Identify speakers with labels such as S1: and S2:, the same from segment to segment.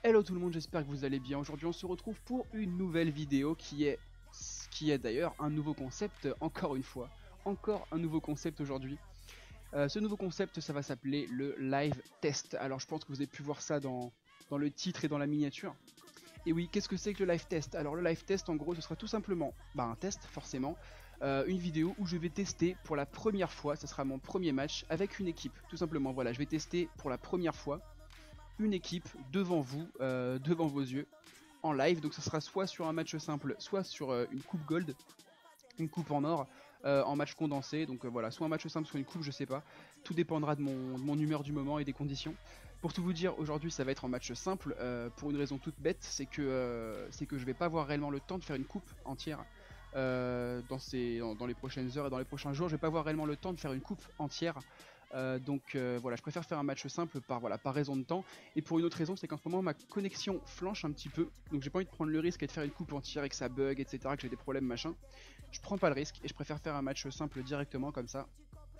S1: Hello tout le monde, j'espère que vous allez bien. Aujourd'hui on se retrouve pour une nouvelle vidéo qui est d'ailleurs un nouveau concept, encore une fois. Encore un nouveau concept aujourd'hui. Ce nouveau concept, ça va s'appeler le live test. Alors je pense que vous avez pu voir ça dans le titre et dans la miniature. Et oui, qu'est-ce que c'est que le live test? Alors le live test en gros ce sera tout simplement un test forcément. Une vidéo où je vais tester pour la première fois, ce sera mon premier match avec une équipe. Tout simplement, voilà, je vais tester pour la première fois une équipe devant vous, devant vos yeux, en live. Donc ce sera soit sur un match simple, soit sur une coupe gold, une coupe en or, en match condensé. Donc voilà, soit un match simple, soit une coupe, je sais pas. Tout dépendra de mon humeur du moment et des conditions. Pour tout vous dire, aujourd'hui ça va être en match simple, pour une raison toute bête, c'est que je vais pas avoir réellement le temps de faire une coupe entière. Dans les prochaines heures et dans les prochains jours, je vais pas avoir réellement le temps de faire une coupe entière. Voilà, je préfère faire un match simple par raison de temps. Et pour une autre raison, c'est qu'en ce moment ma connexion flanche un petit peu. Donc j'ai pas envie de prendre le risque et de faire une coupe entière et que ça bug, etc. Que j'ai des problèmes machin. Je prends pas le risque et je préfère faire un match simple directement comme ça.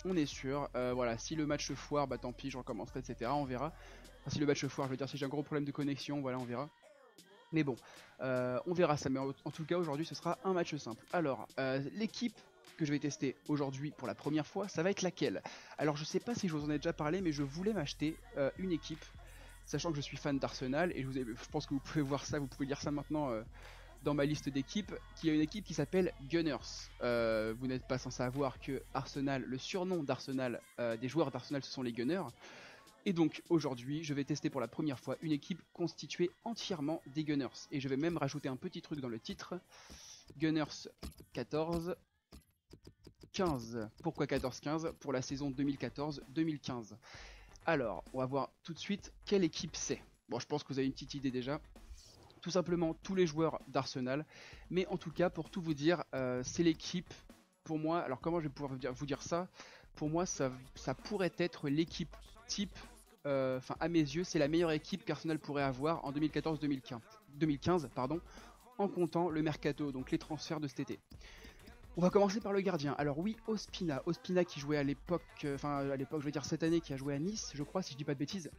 S1: On est sûr. Voilà, si le match foire, bah tant pis, je recommencerai, etc. On verra. Enfin, si le match foire, je veux dire, si j'ai un gros problème de connexion, voilà, on verra. Mais bon, on verra ça. Mais en tout cas, aujourd'hui, ce sera un match simple. Alors, l'équipe que je vais tester aujourd'hui pour la première fois, ça va être laquelle? Alors je sais pas si je vous en ai déjà parlé, mais je voulais m'acheter une équipe, sachant que je suis fan d'Arsenal, et je pense que vous pouvez voir ça, vous pouvez lire ça maintenant dans ma liste d'équipes, qui a une équipe qui s'appelle Gunners. Vous n'êtes pas sans savoir que Arsenal, le surnom d'Arsenal, des joueurs d'Arsenal, ce sont les Gunners. Et donc aujourd'hui, je vais tester pour la première fois une équipe constituée entièrement des Gunners. Et je vais même rajouter un petit truc dans le titre. Gunners 14, 15. Pourquoi 14-15? Pour la saison 2014-2015. Alors, on va voir tout de suite quelle équipe c'est. Bon, je pense que vous avez une petite idée déjà. Tout simplement tous les joueurs d'Arsenal. Mais en tout cas, pour tout vous dire, c'est l'équipe, pour moi, alors comment je vais pouvoir vous dire ça? Pour moi, ça pourrait être l'équipe type, enfin à mes yeux, c'est la meilleure équipe qu'Arsenal pourrait avoir en 2014-2015, pardon, en comptant le mercato, donc les transferts de cet été. On va commencer par le gardien. Alors oui, Ospina qui jouait à l'époque, à l'époque je veux dire cette année, qui a joué à Nice, je crois, si je dis pas de bêtises.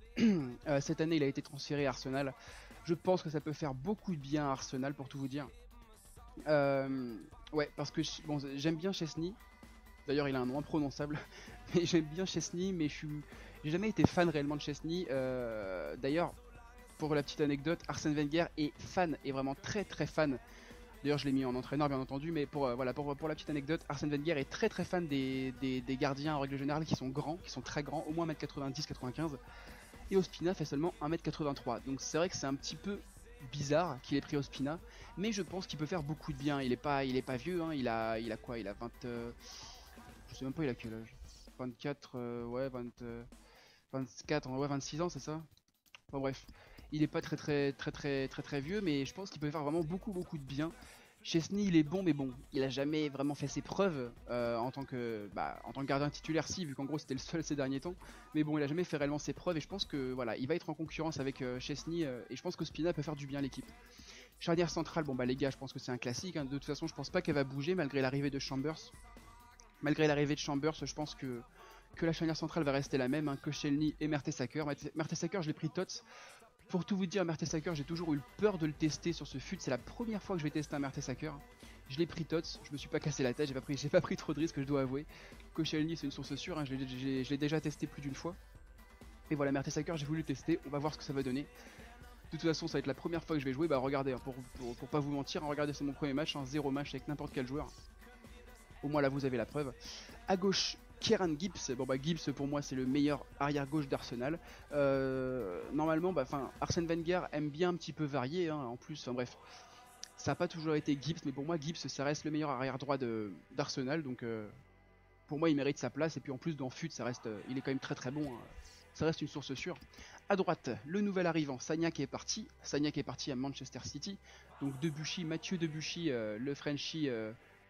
S1: Cette année il a été transféré à Arsenal. Je pense que ça peut faire beaucoup de bien à Arsenal, pour tout vous dire. Ouais, parce que bon, j'aime bien Chesney. D'ailleurs il a un nom imprononçable. Mais j'aime bien Chesney, mais j'ai jamais été fan réellement de Chesney. D'ailleurs, pour la petite anecdote, Arsène Wenger est fan, est vraiment très très fan. D'ailleurs je l'ai mis en entraîneur bien entendu, mais pour la petite anecdote, Arsène Wenger est très très fan des gardiens en règle générale qui sont grands, qui sont très grands, au moins 1m90-95. Et Ospina fait seulement 1m83, donc c'est vrai que c'est un petit peu bizarre qu'il ait pris Ospina, mais je pense qu'il peut faire beaucoup de bien. Il est pas vieux, hein. il a quoi? Il a 20... je sais même pas il a quel âge. 24, ouais, 24, ouais, 26 ans, c'est ça? Enfin bref, il est pas très vieux, mais je pense qu'il peut faire vraiment beaucoup de bien. Chesney il est bon, mais bon, il a jamais vraiment fait ses preuves en tant que gardien titulaire, si, vu qu'en gros c'était le seul ces derniers temps. Mais bon, il a jamais fait réellement ses preuves, et je pense que voilà, il va être en concurrence avec Chesney, et je pense que Spina peut faire du bien à l'équipe. Charnière centrale, bon bah les gars, je pense que c'est un classique, hein. De toute façon je pense pas qu'elle va bouger malgré l'arrivée de Chambers. Je pense que la charnière centrale va rester la même, hein, que Koscielny et Mertesacker. Mertesacker, je l'ai pris tots. Pour tout vous dire, Mertesacker, j'ai toujours eu peur de le tester sur ce fut. C'est la première fois que je vais tester un Mertesacker. Je l'ai pris tots, je me suis pas cassé la tête, j'ai pas pris trop de risques, je dois avouer. Koscielny, c'est une source sûre, hein, je l'ai déjà testé plus d'une fois. Et voilà, Mertesacker, j'ai voulu le tester, on va voir ce que ça va donner. De toute façon, ça va être la première fois que je vais jouer. Bah regardez, hein, pour pas vous mentir, hein, regardez, c'est mon premier match, hein, 0 match avec n'importe quel joueur. Au moins là vous avez la preuve. À gauche, Kieran Gibbs. Bon bah Gibbs pour moi c'est le meilleur arrière gauche d'Arsenal. Normalement, Arsène Wenger aime bien un petit peu varier, hein, en plus, bref. Ça n'a pas toujours été Gibbs, mais pour moi Gibbs ça reste le meilleur arrière droit d'Arsenal, donc pour moi il mérite sa place. Et puis en plus dans FUT ça reste, il est quand même très bon, hein. Ça reste une source sûre. À droite, le nouvel arrivant, Sagnac est parti à Manchester City. Donc Mathieu Debuchy, le Frenchie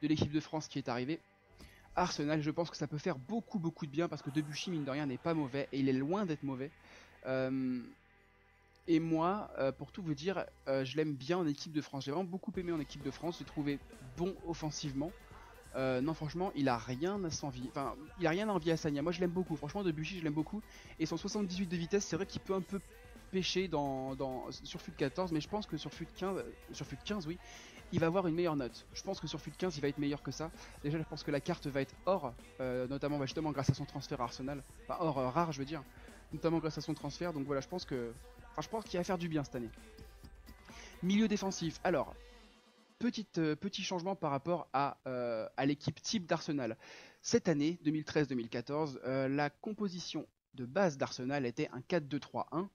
S1: de l'équipe de France qui est arrivé. Arsenal, je pense que ça peut faire beaucoup de bien, parce que Debuchy mine de rien n'est pas mauvais, et il est loin d'être mauvais. Et moi, pour tout vous dire, je l'aime bien en équipe de France. J'ai vraiment beaucoup aimé en équipe de France, j'ai trouvé bon offensivement. Non, franchement, il a rien à s'envier. Enfin, il a rien à envier à Sagna. Moi, je l'aime beaucoup. Franchement, Debuchy, je l'aime beaucoup. Et son 78 de vitesse, c'est vrai qu'il peut un peu pêcher sur FUT 14, mais je pense que sur FUT 15, oui, il va avoir une meilleure note. Je pense que sur FUT 15, il va être meilleur que ça. Déjà, je pense que la carte va être or, notamment justement grâce à son transfert à Arsenal. Enfin, or rare, je veux dire. Notamment grâce à son transfert. Donc voilà, je pense qu'il va faire du bien cette année. Milieu défensif. Alors, petit changement par rapport à l'équipe type d'Arsenal. Cette année, 2013-2014, la composition de base d'Arsenal était un 4-2-3-1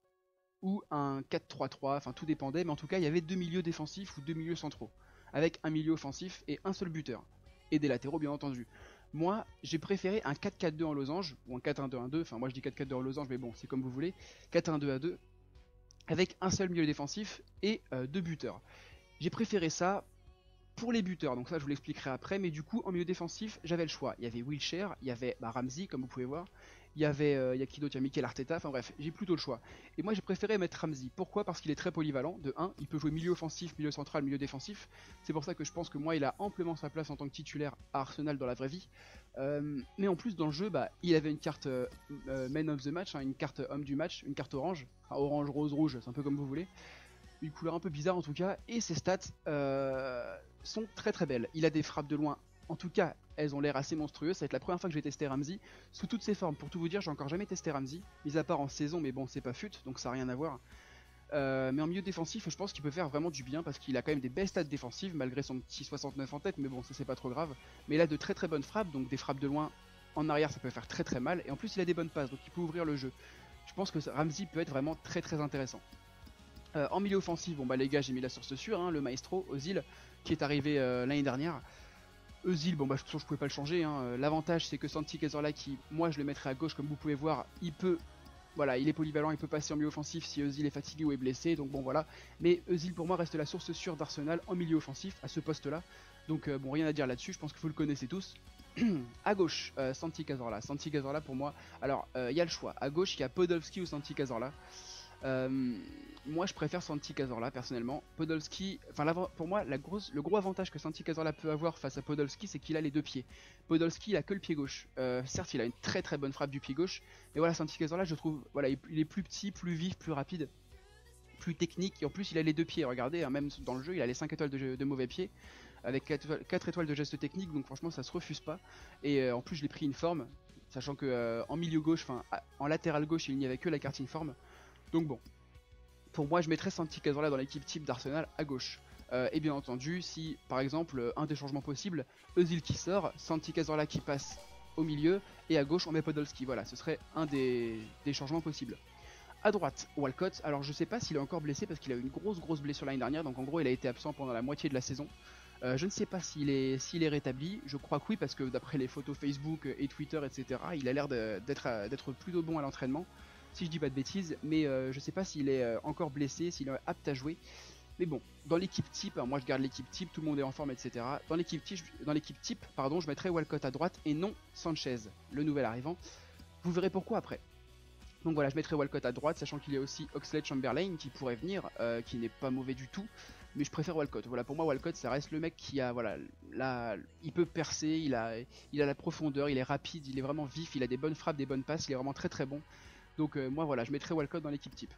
S1: ou un 4-3-3, enfin tout dépendait, mais en tout cas il y avait deux milieux défensifs ou deux milieux centraux, avec un milieu offensif et un seul buteur, et des latéraux bien entendu. Moi j'ai préféré un 4-4-2 en losange, ou un 4-1-2-1-2, enfin moi je dis 4-4-2 en losange, mais bon c'est comme vous voulez, 4-1-2-2, avec un seul milieu défensif et deux buteurs. J'ai préféré ça pour les buteurs, donc ça je vous l'expliquerai après, mais du coup en milieu défensif j'avais le choix. Il y avait Wilshere, il y avait Ramsey comme vous pouvez voir, il y a qui d'autre, il y a Mikel Arteta, enfin bref, j'ai plutôt le choix. Et moi j'ai préféré mettre Ramsey. Pourquoi? Parce qu'il est très polyvalent, de 1, il peut jouer milieu offensif, milieu central, milieu défensif. C'est pour ça que je pense que moi il a amplement sa place en tant que titulaire à Arsenal dans la vraie vie. Mais en plus dans le jeu, il avait une carte Man of the Match, hein, une carte homme du match, une carte orange, enfin, orange, rose, rouge, c'est un peu comme vous voulez. Une couleur un peu bizarre en tout cas, et ses stats sont très très belles. Il a des frappes de loin, en tout cas elles ont l'air assez monstrueuses. Ça va être la première fois que je vais tester Ramsey sous toutes ses formes. Pour tout vous dire, j'ai encore jamais testé Ramsey, mis à part en saison, mais bon c'est pas FUT donc ça n'a rien à voir. Mais en milieu défensif, je pense qu'il peut faire vraiment du bien parce qu'il a quand même des belles stats défensives malgré son petit 69 en tête, mais bon ça c'est pas trop grave. Mais il a de très très bonnes frappes, donc des frappes de loin en arrière ça peut faire très très mal, et en plus il a des bonnes passes donc il peut ouvrir le jeu. Je pense que Ramsey peut être vraiment très très intéressant. En milieu offensif, bon bah les gars, j'ai mis la source sûre, hein, le maestro Ozil qui est arrivé l'année dernière. Ozil, bon bah je pouvais pas le changer, hein. L'avantage c'est que Santi Cazorla, qui moi je le mettrais à gauche comme vous pouvez voir, voilà, il est polyvalent, il peut passer en milieu offensif si Ozil est fatigué ou est blessé, donc bon voilà. Mais Ozil pour moi reste la source sûre d'Arsenal en milieu offensif à ce poste là. Donc bon, rien à dire là-dessus, je pense que vous le connaissez tous. À gauche, Santi Cazorla. Santi Cazorla pour moi, alors il y a le choix. À gauche il y a Podolski ou Santi Cazorla. Moi je préfère Santi Cazorla personnellement. Podolski, enfin pour moi le gros avantage que Santi Cazorla peut avoir face à Podolski, c'est qu'il a les deux pieds. Podolski il a que le pied gauche. Certes il a une très très bonne frappe du pied gauche, mais voilà, Santi Cazorla je trouve, voilà, il est plus petit, plus vif, plus rapide, plus technique, et en plus il a les deux pieds. Regardez, hein, même dans le jeu il a les 5 étoiles de mauvais pied, avec 4 étoiles de geste technique, donc franchement ça se refuse pas. Et en plus je l'ai pris une forme, sachant que en milieu gauche, enfin en latéral gauche il n'y avait que la carte informe. Donc bon, pour moi je mettrais Santi Cazorla dans l'équipe type d'Arsenal à gauche. Et bien entendu, si par exemple un des changements possibles, Özil qui sort, Santi Cazorla qui passe au milieu, et à gauche on met Podolski, voilà, ce serait un des changements possibles. À droite, Walcott, alors je sais pas s'il est encore blessé parce qu'il a eu une grosse blessure l'année dernière, donc en gros il a été absent pendant la moitié de la saison. Je ne sais pas s'il est rétabli, je crois que oui, parce que d'après les photos Facebook et Twitter, etc., il a l'air d'être plutôt bon à l'entraînement, si je dis pas de bêtises, mais je sais pas s'il est encore blessé, s'il est apte à jouer. Mais bon, dans l'équipe type, hein, moi je garde l'équipe type, tout le monde est en forme, etc. Dans l'équipe type, pardon, je mettrai Walcott à droite et non Sanchez, le nouvel arrivant. Vous verrez pourquoi après. Donc voilà, je mettrai Walcott à droite, sachant qu'il y a aussi Oxlade-Chamberlain qui pourrait venir, qui n'est pas mauvais du tout, mais je préfère Walcott. Voilà, pour moi Walcott ça reste le mec qui a, voilà, là, il peut percer, il a la profondeur, il est rapide, il est vraiment vif, il a des bonnes frappes, des bonnes passes, il est vraiment très très bon. Donc moi voilà, je mettrai Walcott dans l'équipe type.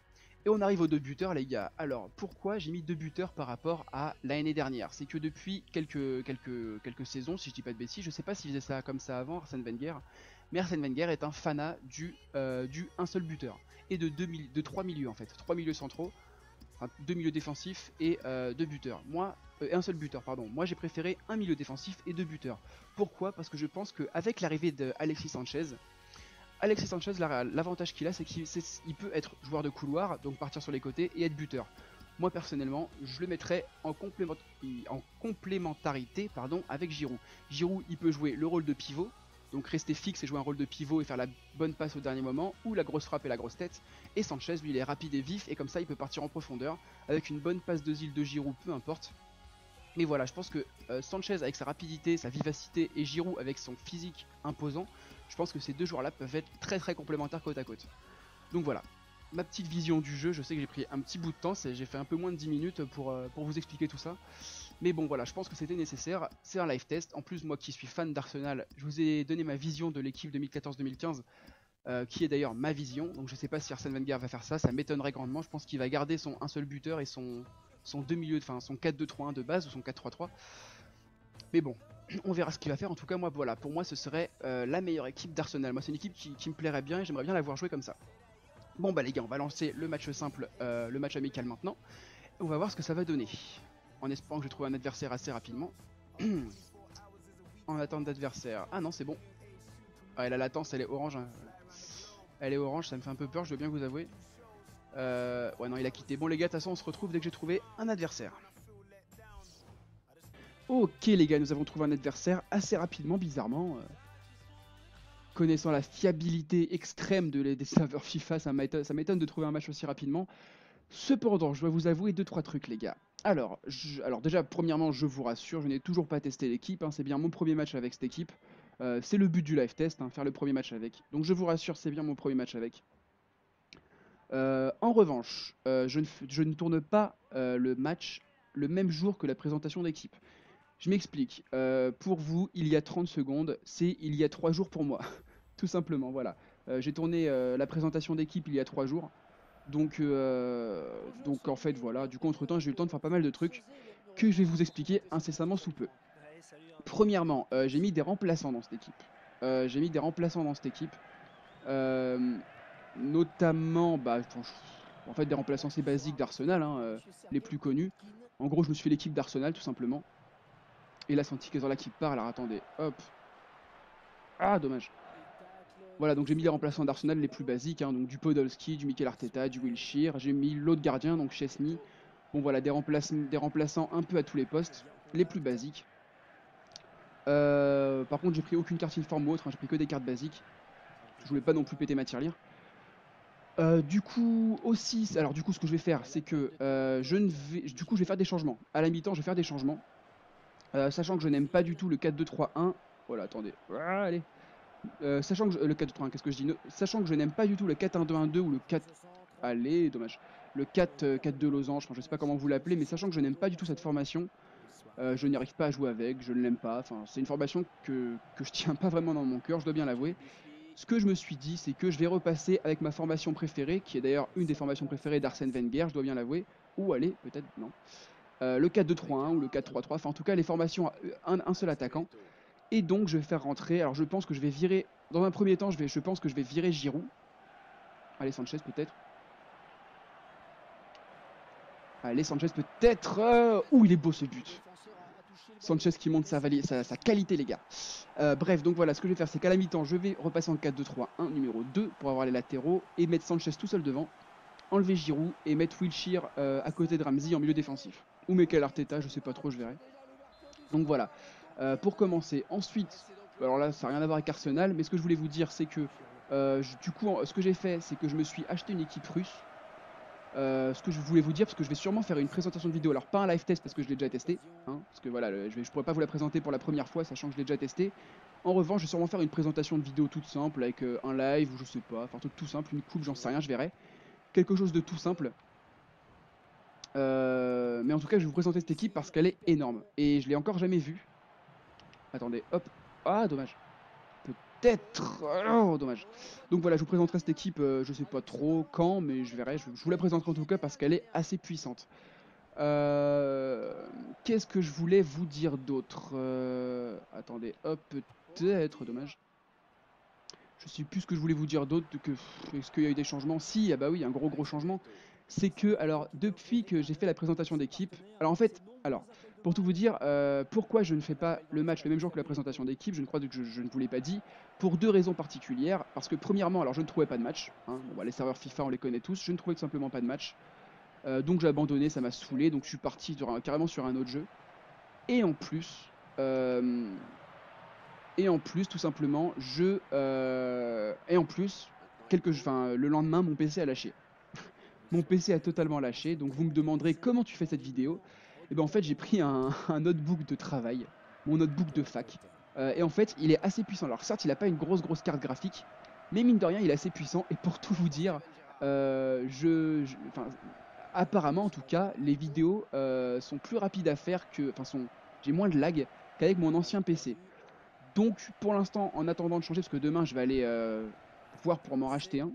S1: Et on arrive aux deux buteurs les gars. Alors pourquoi j'ai mis deux buteurs par rapport à l'année dernière? C'est que depuis quelques saisons, si je dis pas de bêtises, je sais pas s'il faisait ça comme ça avant, Arsène Wenger, mais Arsène Wenger est un fanat du un seul buteur. Et de trois milieux en fait. Trois milieux centraux, enfin, deux milieux défensifs et deux buteurs. Un seul buteur, pardon. Moi j'ai préféré un milieu défensif et deux buteurs. Pourquoi? Parce que je pense qu'avec l'arrivée d'Alexis Sanchez, l'avantage qu'il a, c'est qu'il peut être joueur de couloir, donc partir sur les côtés et être buteur. Moi personnellement, je le mettrais en complémentarité avec Giroud. Giroud, il peut jouer le rôle de pivot, donc rester fixe et jouer un rôle de pivot et faire la bonne passe au dernier moment, ou la grosse frappe et la grosse tête. Et Sanchez, lui, il est rapide et vif, et comme ça, il peut partir en profondeur, avec une bonne passe de Giroud, peu importe. Mais voilà, je pense que Sanchez avec sa rapidité, sa vivacité, et Giroud avec son physique imposant, je pense que ces deux joueurs-là peuvent être très très complémentaires côte à côte. Donc voilà, ma petite vision du jeu. Je sais que j'ai pris un petit bout de temps, j'ai fait un peu moins de 10 minutes pour vous expliquer tout ça. Mais bon voilà, je pense que c'était nécessaire, c'est un live test. En plus moi qui suis fan d'Arsenal, je vous ai donné ma vision de l'équipe 2014-2015, qui est d'ailleurs ma vision. Donc je sais pas si Arsène Wenger va faire ça, ça m'étonnerait grandement. Je pense qu'il va garder un seul buteur et son deux milieux, enfin son 4-2-3-1 de base ou son 4-3-3. Mais bon, on verra ce qu'il va faire. En tout cas moi voilà, pour moi ce serait la meilleure équipe d'Arsenal. Moi c'est une équipe qui me plairait bien et j'aimerais bien la voir jouer comme ça. Bon bah les gars, on va lancer le match simple, le match amical maintenant. On va voir ce que ça va donner. En espérant que je trouve un adversaire assez rapidement. En attente d'adversaire. Ah non, c'est bon. Ah, et la latence, elle est orange. Hein. Elle est orange, ça me fait un peu peur, je dois bien vous avouer. Ouais, non, il a quitté. Bon, les gars, de toute façon, on se retrouve dès que j'ai trouvé un adversaire. Ok, les gars, nous avons trouvé un adversaire assez rapidement, bizarrement. Connaissant la fiabilité extrême des serveurs FIFA, ça m'étonne de trouver un match aussi rapidement. Cependant, je dois vous avouer 2-3 trucs, les gars. Alors déjà, premièrement, je vous rassure, je n'ai toujours pas testé l'équipe, hein, c'est bien mon premier match avec cette équipe. C'est le but du live test, hein, faire le premier match avec. Donc je vous rassure, c'est bien mon premier match avec. En revanche, je ne tourne pas le match le même jour que la présentation d'équipe. Je m'explique. Pour vous, il y a 30 secondes, c'est il y a 3 jours pour moi. Tout simplement, voilà. J'ai tourné la présentation d'équipe il y a 3 jours. Donc en fait voilà, du coup entre temps j'ai eu le temps de faire pas mal de trucs que je vais vous expliquer incessamment sous peu. Premièrement, j'ai mis des remplaçants dans cette équipe. Notamment, bah, en fait des remplaçants assez basiques d'Arsenal, hein, les plus connus. En gros je me suis fait l'équipe d'Arsenal tout simplement. Et là c'est Antiquezor là qui part, alors attendez, hop. Ah dommage. Voilà, donc j'ai mis les remplaçants d'Arsenal les plus basiques, hein, donc du Podolski, du Mikel Arteta, du Wilshere. J'ai mis l'autre gardien, donc Chesney. Bon voilà, des remplaçants un peu à tous les postes, les plus basiques. Par contre, j'ai pris aucune carte informe ou autre, hein, j'ai pris que des cartes basiques. Je voulais pas non plus péter ma tirelire. Du coup, aussi, alors du coup, ce que je vais faire, c'est que du coup, je vais faire des changements. À la mi-temps, je vais faire des changements. Sachant que je n'aime pas du tout le 4-2-3-1. Voilà, attendez. Ah, allez. Sachant que le 4-2-3-1, qu'est-ce que je dis? Sachant que je n'aime pas du tout le 4-1-2-1-2 ou le 4... Allez, dommage. Le 4-4-2 losange, enfin, je sais pas comment vous l'appelez, mais sachant que je n'aime pas du tout cette formation, je n'y arrive pas à jouer avec, je ne l'aime pas. Enfin, c'est une formation que je tiens pas vraiment dans mon cœur, je dois bien l'avouer. Ce que je me suis dit, c'est que je vais repasser avec ma formation préférée, qui est d'ailleurs une des formations préférées d'Arsène Wenger, je dois bien l'avouer. Ou allez, peut-être, non. Le 4-2-3-1 ou le 4-3-3, enfin en tout cas les formations à un seul attaquant. Et donc je vais faire rentrer, alors je pense que je vais virer, dans un premier temps je pense que je vais virer Giroud. Allez Sanchez peut-être. Allez Sanchez peut-être. Ouh il est beau ce but. Sanchez qui monte sa qualité les gars. Bref donc voilà ce que je vais faire c'est qu'à la mi-temps je vais repasser en 4-2-3-1 numéro 2 pour avoir les latéraux et mettre Sanchez tout seul devant. Enlever Giroud et mettre Wilshere à côté de Ramsey en milieu défensif. Ou Mikel Arteta, je sais pas trop, je verrai. Donc voilà. Pour commencer. Ensuite, alors là ça n'a rien à voir avec Arsenal, mais ce que je voulais vous dire c'est que du coup ce que j'ai fait c'est que je me suis acheté une équipe russe. Ce que je voulais vous dire, parce que je vais sûrement faire une présentation de vidéo, alors pas un live test parce que je l'ai déjà testé, hein, parce que voilà, je pourrais pas vous la présenter pour la première fois sachant que je l'ai déjà testé. En revanche, je vais sûrement faire une présentation de vidéo toute simple avec un live ou je sais pas, enfin un truc tout simple, une coupe, j'en sais rien, je verrai. Quelque chose de tout simple. Mais en tout cas, je vais vous présenter cette équipe parce qu'elle est énorme et je l'ai encore jamais vue. Attendez, hop. Ah, dommage. Peut-être. Oh, dommage. Donc voilà, je vous présenterai cette équipe, je sais pas trop quand, mais je verrai. Je vous la présenterai en tout cas parce qu'elle est assez puissante. Qu'est-ce que je voulais vous dire d'autre? Attendez, hop, peut-être, dommage. Je sais plus ce que je voulais vous dire d'autre. Est-ce qu'il y a eu des changements? Si, ah bah oui, un gros changement. C'est que, alors, depuis que j'ai fait la présentation d'équipe, alors en fait, pour tout vous dire, pourquoi je ne fais pas le match le même jour que la présentation d'équipe, je ne crois que je ne vous l'ai pas dit, pour deux raisons particulières. Parce que premièrement, alors je ne trouvais pas de match, hein, bon, bah, les serveurs FIFA on les connaît tous, je ne trouvais tout simplement pas de match. Donc j'ai abandonné, ça m'a saoulé, donc je suis parti carrément sur un autre jeu. Et en plus, tout simplement, le lendemain, mon PC a lâché. Mon PC a totalement lâché, donc vous me demanderez comment tu fais cette vidéo. Et ben en fait, j'ai pris un notebook de travail, mon notebook de fac. Et en fait, il est assez puissant. Alors certes, il n'a pas une grosse carte graphique, mais mine de rien, il est assez puissant. Et pour tout vous dire, apparemment en tout cas, les vidéos sont plus rapides à faire que... Enfin, j'ai moins de lag qu'avec mon ancien PC. Donc pour l'instant, en attendant de changer, parce que demain je vais aller voir pour m'en racheter un.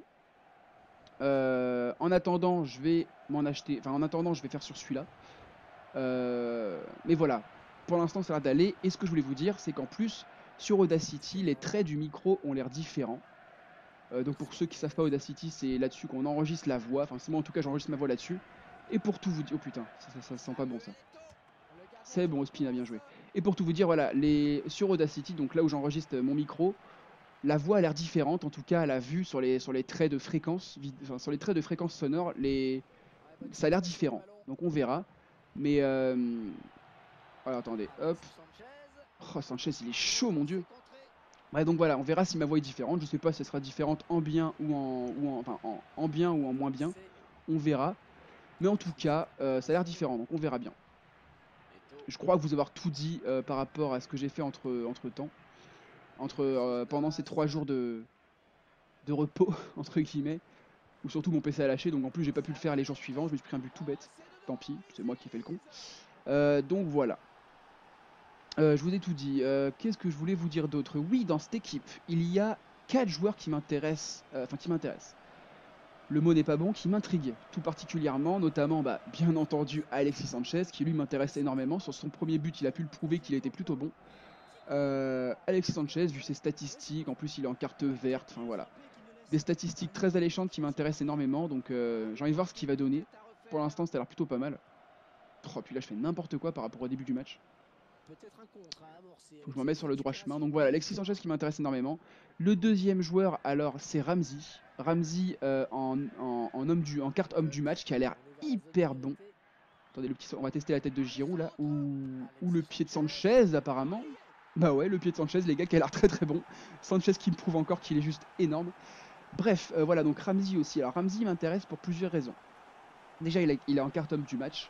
S1: En attendant, je vais m'en acheter... Enfin, en attendant, je vais faire sur celui-là. Mais voilà, pour l'instant ça a l'air d'aller. Et ce que je voulais vous dire, c'est qu'en plus, sur Audacity, les traits du micro ont l'air différents. Donc pour ceux qui savent pas, Audacity, c'est là-dessus qu'on enregistre la voix. Enfin, c'est moi en tout cas, j'enregistre ma voix là-dessus. Et pour tout vous dire... Oh putain, ça sent pas bon ça. C'est bon, Ospin a bien joué. Et pour tout vous dire, voilà, sur Audacity, donc là où j'enregistre mon micro, la voix a l'air différente, en tout cas à la vue sur les traits de fréquence, enfin, sur les traits de fréquence sonore, ça a l'air différent. Donc on verra. Mais voilà, attendez, hop. Oh, Sanchez, il est chaud, mon dieu. Ouais, donc voilà, on verra si ma voix est différente. Je sais pas si elle sera différente en bien ou en bien ou en moins bien. On verra. Mais en tout cas, ça a l'air différent, donc on verra bien. Je crois vous avoir tout dit par rapport à ce que j'ai fait entre temps. Pendant ces 3 jours de repos, entre guillemets. Ou surtout mon PC a lâché, donc en plus j'ai pas pu le faire les jours suivants. Je me suis pris un but tout bête. Tant pis, c'est moi qui fais le con. Donc voilà. Je vous ai tout dit. Qu'est-ce que je voulais vous dire d'autre? Oui, dans cette équipe, il y a 4 joueurs qui m'intéressent. Enfin, qui m'intéressent. Le mot n'est pas bon, qui m'intrigue tout particulièrement, notamment, bien entendu, Alexis Sanchez, qui lui m'intéresse énormément. Sur son premier but, il a pu le prouver qu'il était plutôt bon. Alexis Sanchez, vu ses statistiques, en plus il est en carte verte, enfin voilà. Des statistiques très alléchantes qui m'intéressent énormément, donc j'ai envie de voir ce qu'il va donner. Pour l'instant, ça a l'air plutôt pas mal. Oh, puis là, je fais n'importe quoi par rapport au début du match. Faut que je m'en mette sur le droit chemin. Donc voilà, Alexis Sanchez qui m'intéresse énormément. Le deuxième joueur, alors, c'est Ramsey. Ramsey en carte homme du match qui a l'air hyper bon. Attendez, on va tester la tête de Giroud là. Ou le pied de Sanchez apparemment. Bah ouais, le pied de Sanchez, les gars, qui a l'air très très bon. Sanchez qui me prouve encore qu'il est juste énorme. Bref, voilà, donc Ramsey aussi. Alors Ramsey m'intéresse pour plusieurs raisons. Déjà, il est en carte homme du match.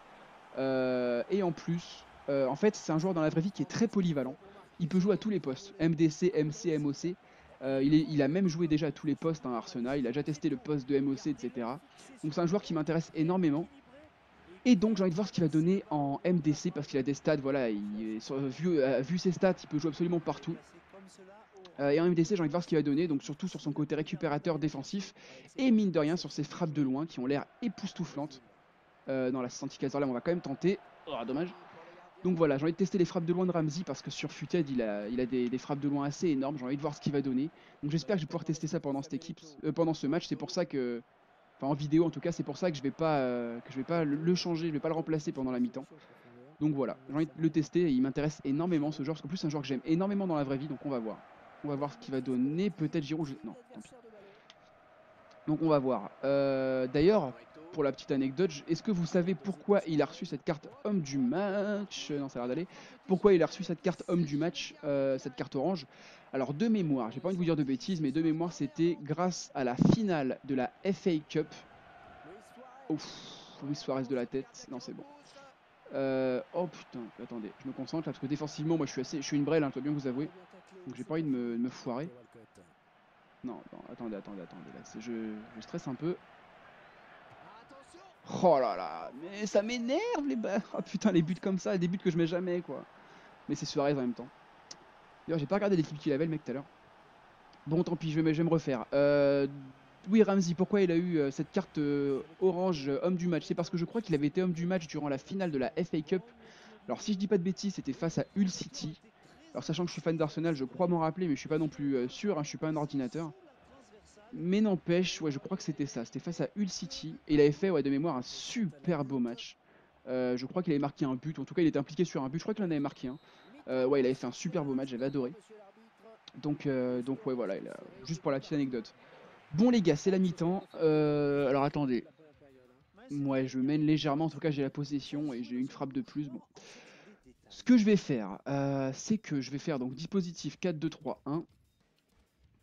S1: Et en plus, en fait, c'est un joueur dans la vraie vie qui est très polyvalent. Il peut jouer à tous les postes, MDC, MC, MOC. Il a même joué déjà à tous les postes à Arsenal. Il a déjà testé le poste de MOC, etc. Donc c'est un joueur qui m'intéresse énormément. Et donc j'ai envie de voir ce qu'il va donner en MDC parce qu'il a des stats, voilà, vu ses stats, il peut jouer absolument partout. Et en MDC, j'ai envie de voir ce qu'il va donner, donc surtout sur son côté récupérateur défensif, et mine de rien sur ses frappes de loin qui ont l'air époustouflantes. Dans la 74 là, on va quand même tenter. Oh, dommage. Donc voilà, j'ai envie de tester les frappes de loin de Ramsey parce que sur Futed, il a des frappes de loin assez énormes. J'ai envie de voir ce qu'il va donner. Donc j'espère que je vais pouvoir tester ça pendant pendant ce match. C'est pour ça que, enfin en vidéo en tout cas, c'est pour ça que je vais pas le changer, je vais pas le remplacer pendant la mi-temps. Donc voilà, j'ai envie de le tester et il m'intéresse énormément ce joueur parce qu'en plus c'est un joueur que j'aime énormément dans la vraie vie. Donc on va voir. On va voir ce qu'il va donner. Peut-être Giroud. Non, tant pis. Donc on va voir. D'ailleurs, pour la petite anecdote, est-ce que vous savez pourquoi il a reçu cette carte homme du match? Non, ça a l'air d'aller. Pourquoi il a reçu cette carte homme du match, cette carte orange? Alors de mémoire, j'ai pas envie de vous dire de bêtises, mais de mémoire c'était grâce à la finale de la FA Cup. Ouf, Luis Suarez de la tête. Non, c'est bon. Oh putain, attendez, je me concentre là parce que défensivement, moi je suis une brêle, hein, je dois bien vous avouer. Donc j'ai pas envie de me foirer. Non, attendez, là, je stresse un peu. Oh là là, mais ça m'énerve les balles. Oh putain, les buts comme ça, des buts que je mets jamais quoi. Mais c'est Suarez en même temps. D'ailleurs, j'ai pas regardé l'équipe qu'il avait le mec tout à l'heure. Bon, tant pis, je vais me refaire. Oui, Ramsey, pourquoi il a eu cette carte orange homme du match? C'est parce que je crois qu'il avait été homme du match durant la finale de la FA Cup. Alors, si je dis pas de bêtises, c'était face à Hull City. Alors, sachant que je suis fan d'Arsenal, je crois m'en rappeler, mais je suis pas non plus sûr, hein, je suis pas un ordinateur. Mais n'empêche, ouais, je crois que c'était ça. C'était face à Hull City. Et il avait fait, ouais, de mémoire, un super beau match. Je crois qu'il avait marqué un but. En tout cas, il était impliqué sur un but. Je crois qu'il en avait marqué un. Ouais, il avait fait un super beau match. J'avais adoré. Donc ouais, voilà. Juste pour la petite anecdote. Bon, les gars, c'est la mi-temps. Alors, attendez. Ouais, je mène légèrement. En tout cas, j'ai la possession et j'ai une frappe de plus. Bon. Ce que je vais faire, c'est que je vais faire donc dispositif 4-2-3-1.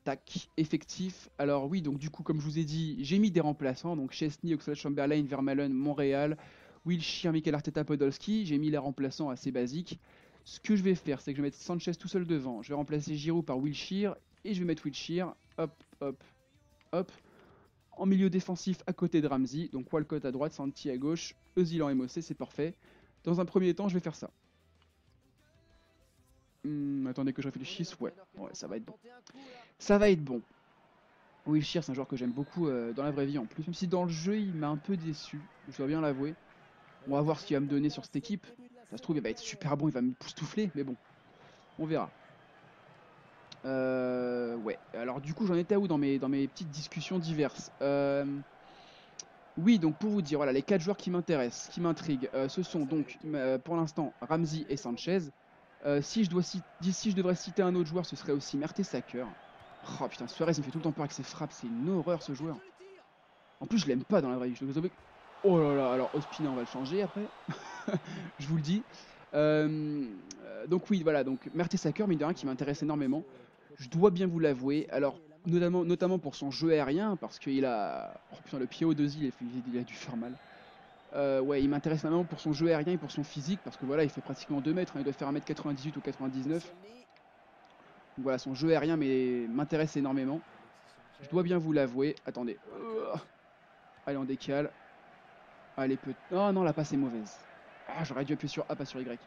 S1: Tac, effectif. Alors oui, donc du coup, comme je vous ai dit, j'ai mis des remplaçants. Donc Chesney, Oxlade-Chamberlain, Vermaelen, Montréal, Wilshere, Mikel Arteta, Podolski. J'ai mis les remplaçants assez basiques. Ce que je vais faire, c'est que je vais mettre Sanchez tout seul devant. Je vais remplacer Giroud par Wilshere. Et je vais mettre Wilshere. Hop, hop, hop. En milieu défensif, à côté de Ramsey. Donc Walcott à droite, Santi à gauche, Özil en MOC, c'est parfait. Dans un premier temps, je vais faire ça. Attendez que je réfléchisse. Ouais, ça va être bon. Ça va être bon. Wilshere, c'est un joueur que j'aime beaucoup dans la vraie vie en plus. Même si dans le jeu, il m'a un peu déçu. Je dois bien l'avouer. On va voir ce qu'il va me donner sur cette équipe. Ça se trouve, il va être super bon, il va me poustoufler. Mais bon, on verra. Ouais, alors du coup j'en étais à où dans mes petites discussions diverses. Oui, donc pour vous dire, voilà, les 4 joueurs qui m'intéressent, qui m'intriguent, ce sont donc pour l'instant Ramsey et Sanchez. Si je devrais citer un autre joueur, ce serait aussi Mertesacker. Oh putain, Suarez il me fait tout le temps peur avec ses frappes, c'est une horreur ce joueur. En plus je l'aime pas dans la vraie vie, je dois vous avouer. Oh là là, alors Ospina on va le changer après, je vous le dis. Donc oui, voilà, donc Mertesacker, mine de rien, qui m'intéresse énormément. Je dois bien vous l'avouer. Alors, notamment pour son jeu aérien, parce qu'il a... Oh putain, le pied au 2 il a dû faire mal. Ouais, il m'intéresse énormément pour son jeu aérien et pour son physique, parce que voilà, il fait pratiquement 2 mètres, hein, il doit faire 1m98 ou 99. Donc voilà, son jeu aérien m'intéresse énormément. Je dois bien vous l'avouer. Attendez. Allez, on décale. Allez, oh non, la passe est mauvaise. Ah, j'aurais dû appuyer sur A, pas sur Y.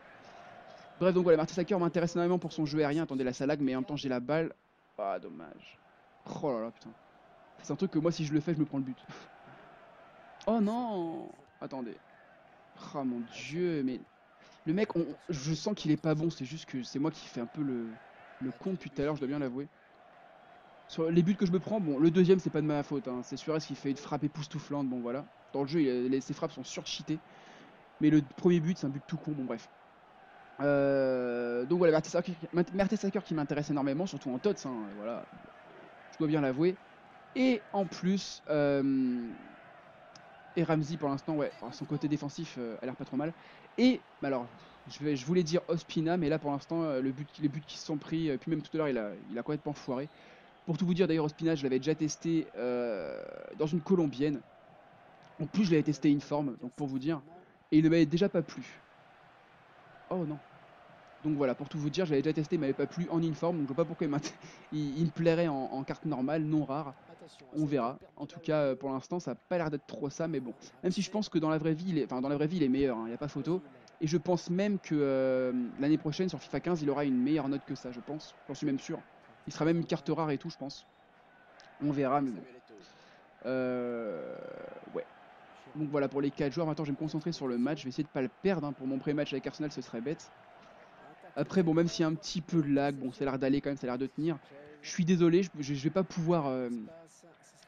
S1: Bref, donc voilà, Mertesacker m'intéresse énormément pour son jeu aérien. Attendez, là ça lag, mais en même temps j'ai la balle. Ah, dommage. Oh là là, putain. C'est un truc que moi, si je le fais, je me prends le but. Oh non. Attendez. Oh mon dieu, mais... Le mec, je sens qu'il est pas bon, c'est juste que c'est moi qui fais un peu le con depuis tout à l'heure, je dois bien l'avouer. Sur les buts que je me prends, bon, le deuxième, c'est pas de ma faute, hein. C'est Suarez qui fait une frappe époustouflante, bon voilà. Dans le jeu, ses frappes sont surcheatées. Mais le premier but, c'est un but tout con, bon bref. Donc voilà, Mertesacker qui m'intéresse énormément, surtout en TOTS, hein, voilà. Je dois bien l'avouer. Et en plus, et Ramsey pour l'instant, ouais, son côté défensif a l'air pas trop mal. Et alors, je voulais dire Ospina, mais là pour l'instant, les buts qui se sont pris, puis même tout à l'heure, il a complètement foiré. Pour tout vous dire, d'ailleurs, Ospina, je l'avais déjà testé dans une colombienne. En plus, je l'avais testé une forme, donc pour vous dire, et il ne m'avait déjà pas plu. Oh non. Donc voilà, pour tout vous dire, j'avais déjà testé, il m'avait pas plu en informe, donc je vois pas pourquoi il me plairait en carte normale, non rare. On verra. En tout cas, pour l'instant, ça n'a pas l'air d'être trop ça, mais bon. Même si je pense que dans la vraie vie, il est meilleur, il n'y a pas photo. Et je pense même que l'année prochaine, sur FIFA 15, il aura une meilleure note que ça, je pense. J'en suis même sûr. Il sera même une carte rare et tout, je pense. On verra, mais bon. Ouais. Donc voilà, pour les 4 joueurs, maintenant, je vais me concentrer sur le match. Je vais essayer de pas le perdre, hein. Pour mon pré-match avec Arsenal, ce serait bête. Après, bon, même s'il y a un petit peu de lag, bon, ça a l'air d'aller quand même, ça a l'air de tenir. Je suis désolé, je vais pas pouvoir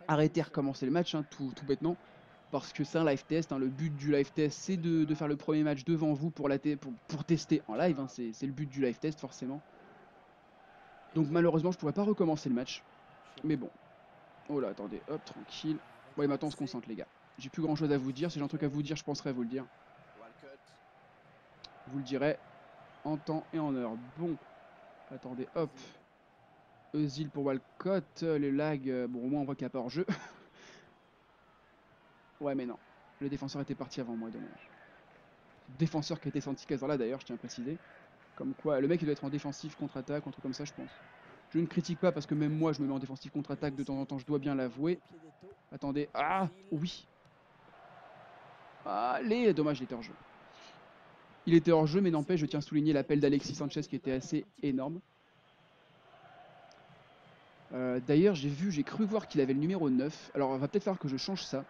S1: arrêter et recommencer le match, hein, tout bêtement. Parce que c'est un live test, hein. Le but du live test, c'est de faire le premier match devant vous pour tester en live, hein. C'est le but du live test, forcément. Donc malheureusement, je pourrais pas recommencer le match. Mais bon. Oh là, attendez, hop, tranquille. Ouais, maintenant on se concentre, les gars. J'ai plus grand chose à vous dire. Si j'ai un truc à vous dire, je penserai à vous le dire. Vous le direz en temps et en heure. Bon, attendez, hop. Özil pour Walcott, les lags, bon au moins on voit qu'il n'y a pas hors-jeu. Ouais mais non, le défenseur était parti avant moi, dommage. Défenseur qui a été Santi Cazorla d'ailleurs, je tiens à préciser. Comme quoi, le mec il doit être en défensif contre-attaque, un truc comme ça je pense. Je ne critique pas parce que même moi je me mets en défensif contre-attaque de temps en temps, je dois bien l'avouer. Attendez, ah oui. Allez, dommage il était hors-jeu. Il était hors-jeu mais n'empêche, je tiens à souligner l'appel d'Alexis Sanchez qui était assez énorme. D'ailleurs j'ai cru voir qu'il avait le numéro 9. Alors il va peut-être falloir que je change ça.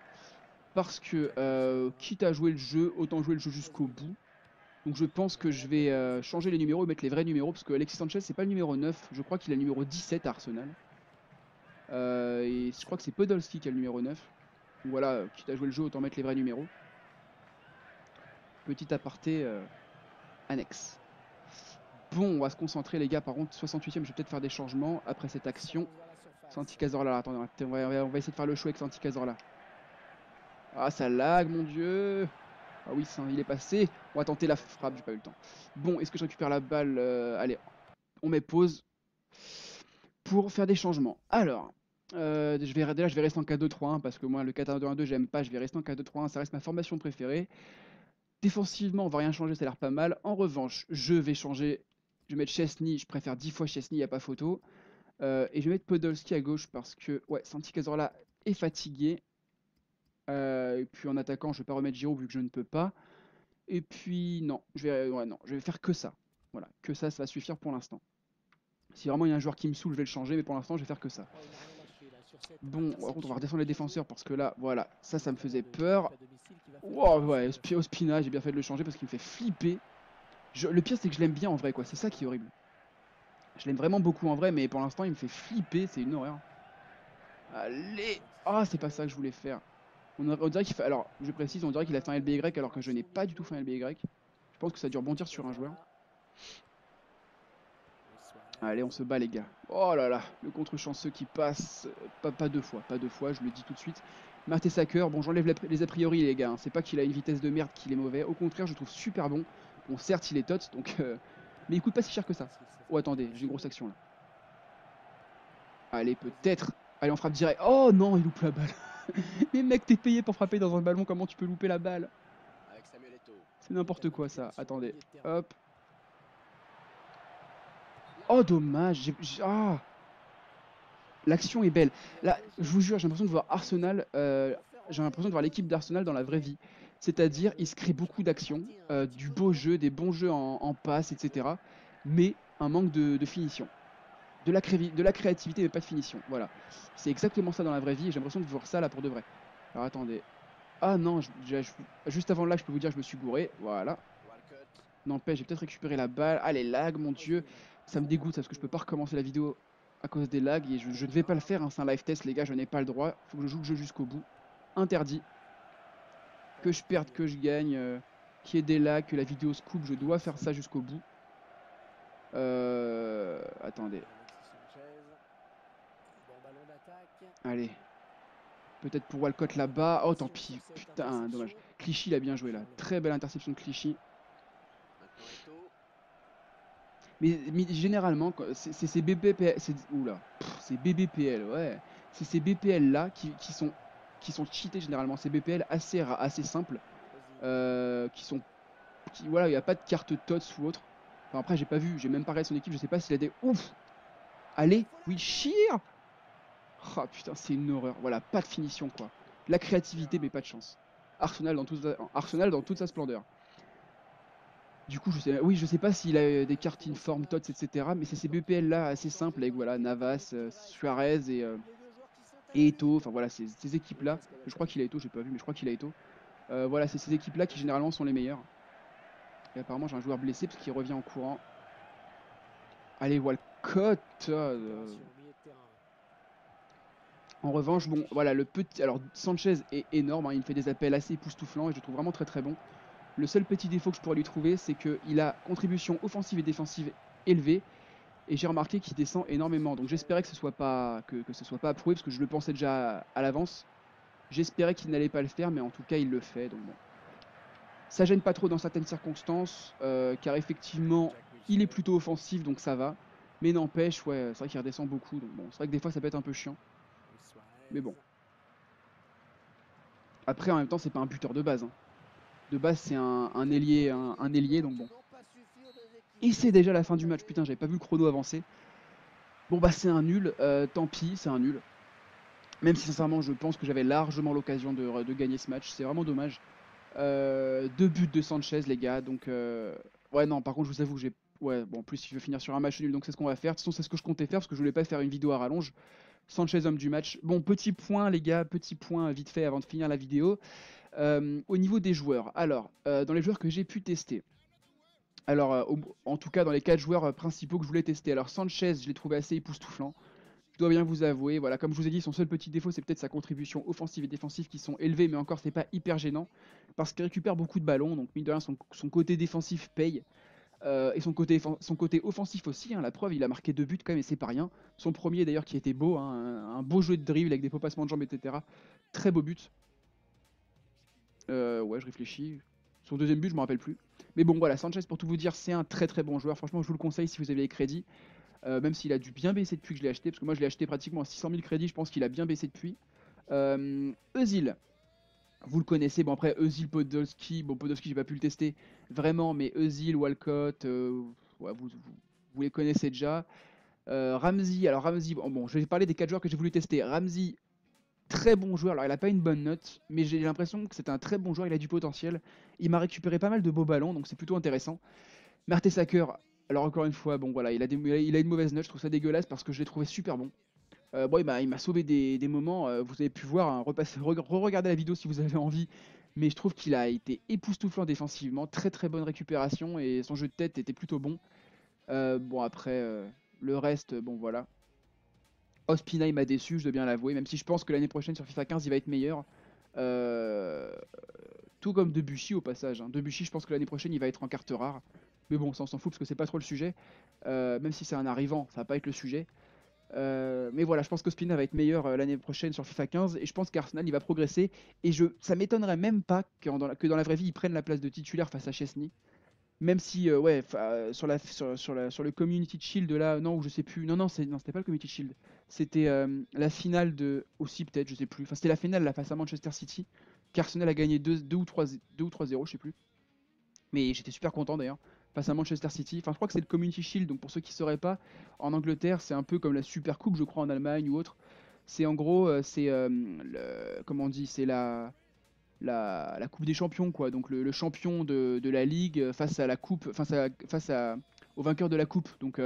S1: Parce que, quitte à jouer le jeu, autant jouer le jeu jusqu'au bout. Donc je pense que je vais changer les numéros et mettre les vrais numéros. Parce que Alexis Sanchez, c'est pas le numéro 9. Je crois qu'il a le numéro 17 à Arsenal. Et je crois que c'est Podolski qui a le numéro 9. Donc voilà, quitte à jouer le jeu, autant mettre les vrais numéros. Petit aparté annexe. Bon, on va se concentrer les gars. Par contre, 68ème, je vais peut-être faire des changements après cette action. Santi Cazorla, attendez, on va essayer de faire le show avec Santi Cazorla. Ah, ça lag, mon dieu. Ah oui, ça, il est passé. On va tenter la frappe, j'ai pas eu le temps. Bon, est-ce que je récupère la balle Allez, on met pause pour faire des changements. Alors, je vais rester en 4-2-3-1 parce que moi, le 4-1-2-1-2, j'aime pas. Je vais rester en 4-2-3-1, ça reste ma formation préférée. Défensivement, on va rien changer, ça a l'air pas mal. En revanche, je vais changer. Je vais mettre Chesney, je préfère 10 fois Chesney, il n'y a pas photo. Et je vais mettre Podolski à gauche parce que, ouais, Santi Cazorla est fatigué. Et puis en attaquant, je vais pas remettre Giroud vu que je ne peux pas. Et puis non, je vais faire que ça. Voilà, que ça va suffire pour l'instant. Si vraiment il y a un joueur qui me saoule, je vais le changer, mais pour l'instant, je vais faire que ça. Bon, par contre, on va redescendre les défenseurs parce que là, voilà, ça me faisait peur. Wow, ouais, Ospina, j'ai bien fait de le changer parce qu'il me fait flipper. Le pire, c'est que je l'aime bien en vrai, quoi. C'est ça qui est horrible. Je l'aime vraiment beaucoup en vrai, mais pour l'instant, il me fait flipper. C'est une horreur. Allez! Ah, c'est pas ça que je voulais faire. On dirait qu'il fait. Alors, je précise, on dirait qu'il a fait un LBY alors que je n'ai pas du tout fait un LBY. Je pense que ça a dû rebondir sur un joueur. Allez, on se bat, les gars. Oh là là, le contre-chanceux qui passe. Pas deux fois, pas deux fois, je le dis tout de suite. Mertesacker, bon, j'enlève les a priori, les gars. Hein. C'est pas qu'il a une vitesse de merde qu'il est mauvais. Au contraire, je le trouve super bon. Bon, certes, il est tot, donc. Mais il coûte pas si cher que ça. Oh, attendez, j'ai une grosse action là. Allez, peut-être. Allez, on frappe direct. Oh non, il loupe la balle. Mais mec, t'es payé pour frapper dans un ballon, comment tu peux louper la balle? C'est n'importe quoi ça. Attendez. Hop. Oh, dommage. Ah. L'action est belle. Là, je vous jure, j'ai l'impression de voir Arsenal. J'ai l'impression de voir l'équipe d'Arsenal dans la vraie vie. C'est-à-dire, il se crée beaucoup d'actions, du beau jeu, des bons jeux en passe, etc. Mais un manque de finition. De la créativité, mais pas de finition. Voilà. C'est exactement ça dans la vraie vie et j'ai l'impression de voir ça là pour de vrai. Alors attendez. Ah non, juste avant là, je peux vous dire que je me suis gouré. Voilà. N'empêche, j'ai peut-être récupéré la balle. Ah, les lags, mon dieu. Ça me dégoûte parce que je peux pas recommencer la vidéo à cause des lags. Et je ne vais pas le faire, hein, c'est un live test, les gars. Je n'ai pas le droit. Faut que je joue le jeu jusqu'au bout. Interdit. Que je perde, que je gagne. Qu'il y ait des lags, que la vidéo se coupe. Je dois faire ça jusqu'au bout. Attendez. Allez. Peut-être pour Walcott là-bas. Oh, tant pis. Putain, dommage. Clichy, il a bien joué là. Très belle interception de Clichy. Mais généralement, c'est ces BBPL, ces BBPL, ouais. C'est ces BPL là qui sont cheatés généralement. Ces BPL assez simples. Voilà, il n'y a pas de carte TOTS ou autre. Enfin, après, j'ai pas vu, j'ai même pas regardé son équipe, je sais pas s'il a des. Ouf! Allez, Wilshere! Oh putain, c'est une horreur. Voilà, pas de finition quoi. La créativité, mais pas de chance. Arsenal dans toute sa splendeur. Du coup, je sais pas s'il a des cartes inform, TOTS, etc. Mais c'est ces BPL là assez simples avec voilà, Navas, Suarez et Eto'o. Enfin voilà, ces équipes là. Je crois qu'il a Eto'o, j'ai pas vu, mais je crois qu'il a Eto'o. Voilà, c'est ces équipes là qui généralement sont les meilleures. Et apparemment, j'ai un joueur blessé parce qu'il revient en courant. Allez, Walcott. En revanche, bon, voilà, le petit. Alors, Sanchez est énorme, hein, il me fait des appels assez époustouflants et je le trouve vraiment très très bon. Le seul petit défaut que je pourrais lui trouver, c'est qu'il a contribution offensive et défensive élevée. Et j'ai remarqué qu'il descend énormément. Donc j'espérais que ce soit pas approuvé, parce que je le pensais déjà à l'avance. J'espérais qu'il n'allait pas le faire, mais en tout cas il le fait. Donc bon. Ça gêne pas trop dans certaines circonstances, car effectivement il est plutôt offensif, donc ça va. Mais n'empêche, ouais, c'est vrai qu'il redescend beaucoup. Donc bon, c'est vrai que des fois ça peut être un peu chiant. Mais bon. Après en même temps c'est pas un buteur de base. Hein. De base c'est un ailier, un ailier, donc bon. Et c'est déjà la fin du match. Putain, j'avais pas vu le chrono avancer. Bon bah c'est un nul, tant pis, c'est un nul. Même si sincèrement je pense que j'avais largement l'occasion de gagner ce match. C'est vraiment dommage. 2 buts de Sanchez les gars. Donc ouais non par contre je vous avoue que j'ai. Ouais bon en plus il veut finir sur un match nul donc c'est ce qu'on va faire. De toute façon c'est ce que je comptais faire parce que je voulais pas faire une vidéo à rallonge. Sanchez homme du match. Bon petit point les gars, petit point vite fait avant de finir la vidéo. Au niveau des joueurs. Alors dans les joueurs que j'ai pu tester. Alors en tout cas dans les 4 joueurs principaux que je voulais tester. Alors Sanchez je l'ai trouvé assez époustouflant. Je dois bien vous avouer, voilà, comme je vous ai dit, son seul petit défaut, c'est peut-être sa contribution offensive et défensive qui sont élevées, mais encore, c'est pas hyper gênant, parce qu'il récupère beaucoup de ballons, donc mine de rien, son côté défensif paye, et son côté offensif aussi, hein, la preuve, il a marqué 2 buts quand même, et c'est pas rien. Son premier d'ailleurs qui était beau, hein, un beau jeu de dribble avec des faux passements de jambes, etc. Très beau but. Ouais, je réfléchis. Son deuxième but, je me rappelle plus. Mais bon, voilà, Sanchez, pour tout vous dire, c'est un très très bon joueur. Franchement, je vous le conseille si vous avez les crédits. Même s'il a dû bien baisser depuis que je l'ai acheté, parce que moi je l'ai acheté pratiquement à 600 000 crédits, je pense qu'il a bien baissé depuis. Özil, vous le connaissez, bon après Özil, Podolski, bon Podolski j'ai pas pu le tester vraiment, mais Özil, Walcott, ouais, vous les connaissez déjà. Ramsey, alors Ramsey, bon je vais parler des 4 joueurs que j'ai voulu tester. Ramsey, très bon joueur. Alors, il a pas une bonne note, mais j'ai l'impression que c'est un très bon joueur. Il a du potentiel. Il m'a récupéré pas mal de beaux ballons, donc c'est plutôt intéressant. Mertesacker, alors encore une fois, bon voilà, il a une mauvaise note. Je trouve ça dégueulasse parce que je l'ai trouvé super bon. Bon, il m'a sauvé des moments. Vous avez pu voir, hein, re-regardez la vidéo si vous avez envie. Mais je trouve qu'il a été époustouflant défensivement. Très très bonne récupération et son jeu de tête était plutôt bon. Bon, après, le reste, bon voilà. Ospina, il m'a déçu, je dois bien l'avouer, même si je pense que l'année prochaine sur FIFA 15, il va être meilleur. Euh, Tout comme Debuchy au passage, hein. Debuchy, je pense que l'année prochaine, il va être en carte rare. Mais bon, ça on s'en fout parce que c'est pas trop le sujet. Même si c'est un arrivant, ça va pas être le sujet. Mais voilà, je pense qu'Ospina va être meilleur l'année prochaine sur FIFA 15 et je pense qu'Arsenal il va progresser. Et ça m'étonnerait même pas que dans la vraie vie, il prenne la place de titulaire face à Chesney. Même si, ouais, sur le Community Shield là, non, ou je sais plus, non, c'était pas le Community Shield, c'était la finale de, aussi peut-être, je sais plus, enfin c'était la finale là, face à Manchester City, qu'Arsenal a gagné 2 ou 3-0, je sais plus, mais j'étais super content d'ailleurs, face à Manchester City, enfin je crois que c'est le Community Shield, donc pour ceux qui sauraient pas, en Angleterre c'est un peu comme la Super Coupe, je crois, en Allemagne ou autre, c'est en gros, comment on dit, c'est la Coupe des Champions, quoi. Donc le champion de la Ligue face à la Coupe, au vainqueur de la Coupe. Donc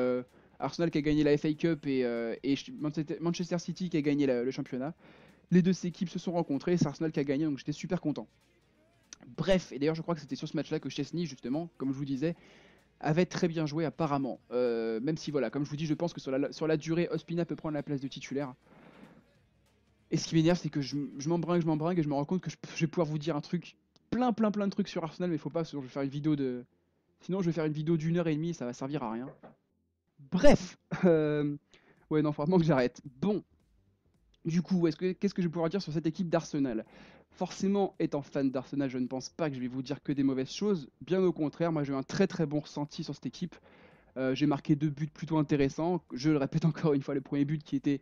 S1: Arsenal qui a gagné la FA Cup et Manchester City qui a gagné le championnat. Les deux équipes se sont rencontrées et c'est Arsenal qui a gagné, donc j'étais super content. Bref, et d'ailleurs je crois que c'était sur ce match-là que Chesney, justement, comme je vous disais, avait très bien joué apparemment. Même si voilà, comme je vous dis, je pense que sur la durée, Ospina peut prendre la place de titulaire. Et ce qui m'énerve, c'est que je m'embringue et je me rends compte que je vais pouvoir vous dire un truc, plein de trucs sur Arsenal, mais faut pas, sinon je vais faire une vidéo sinon je vais faire une vidéo d'1 heure et demie, ça va servir à rien. Bref, ouais non, faut vraiment que j'arrête. Bon, du coup, qu'est-ce que je vais pouvoir dire sur cette équipe d'Arsenal? Forcément, étant fan d'Arsenal, je ne pense pas que je vais vous dire que des mauvaises choses. Bien au contraire, moi j'ai eu un très très bon ressenti sur cette équipe. J'ai marqué 2 buts plutôt intéressants. Je le répète encore une fois, le premier but qui était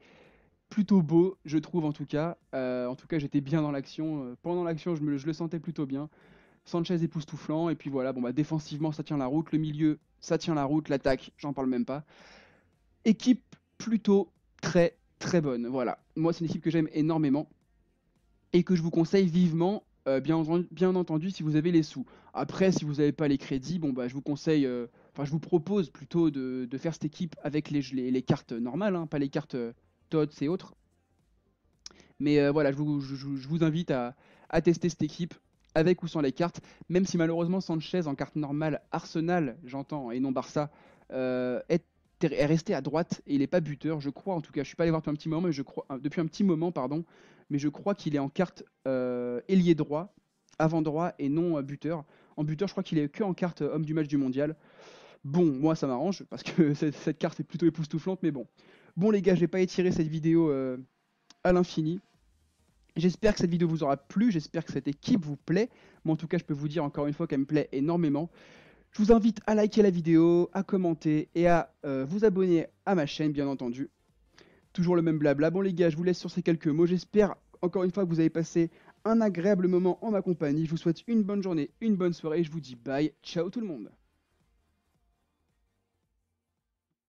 S1: plutôt beau, je trouve en tout cas. En tout cas, j'étais bien dans l'action. Pendant l'action, je le sentais plutôt bien. Sanchez époustouflant. Et puis voilà, bon bah défensivement, ça tient la route. Le milieu, ça tient la route. L'attaque, j'en parle même pas. Équipe plutôt très très bonne. Voilà. Moi, c'est une équipe que j'aime énormément et que je vous conseille vivement. Bien entendu, si vous avez les sous. Après, si vous n'avez pas les crédits, bon bah je vous conseille. Enfin, je vous propose plutôt de faire cette équipe avec les cartes normales, hein, pas les cartes TOTS et autres. Mais voilà, je vous invite à tester cette équipe avec ou sans les cartes, même si malheureusement Sanchez en carte normale, Arsenal, j'entends, et non Barça, est resté à droite et il n'est pas buteur, je crois en tout cas. Je suis pas allé voir depuis un petit moment, depuis un petit moment, pardon, mais je crois qu'il est en carte ailier droit, avant droit et non buteur. En buteur, je crois qu'il est que en carte homme du match du mondial. Bon, moi ça m'arrange parce que cette carte est plutôt époustouflante, mais bon. Bon les gars, j'ai pas étiré cette vidéo à l'infini. J'espère que cette vidéo vous aura plu, j'espère que cette équipe vous plaît. Moi en tout cas, je peux vous dire encore une fois qu'elle me plaît énormément. Je vous invite à liker la vidéo, à commenter et à vous abonner à ma chaîne, bien entendu. Toujours le même blabla. Bon les gars, je vous laisse sur ces quelques mots. J'espère encore une fois que vous avez passé un agréable moment en ma compagnie. Je vous souhaite une bonne journée, une bonne soirée et je vous dis bye. Ciao tout le monde.